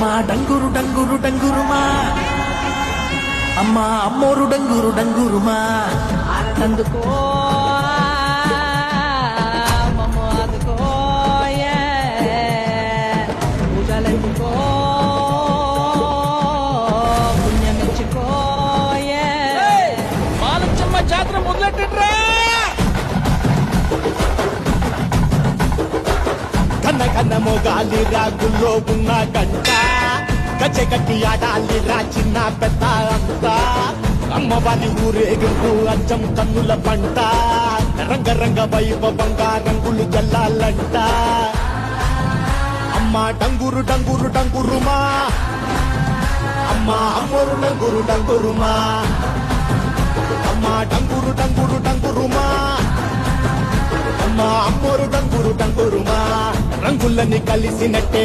అమ్మా డంగురు డంగురు డంగురుమా అమ్మా అమ్మోరు డంగురు డంగురుమా అందుకో మమ్మ అందుకో పూజలందుకో పుణ్యమిచ్చుకో మాలచ్చమ్మ జాతర మొదలెట్టట్రా కన్న కన్న మోగాలి రాగుల్లో ఉన్న గంట గచ్చగట్టి ఆడాలి రా చిన్న పెద్ద అంతా అమ్మవారి ఊరేగింపు అచ్చం కన్నుల పంట రంగరంగ వైభవంగా రంగులు జల్లాలంట అమ్మ డంగురు డంగురు డంగురుమా అమ్మ అమ్మోరు డంగురు డంగురుమా అమ్మ డంగురు డంగురు డంగురుమా అమ్మ అమ్మోరు డంగురు డంగురుమా రంగులని కలిసినట్టే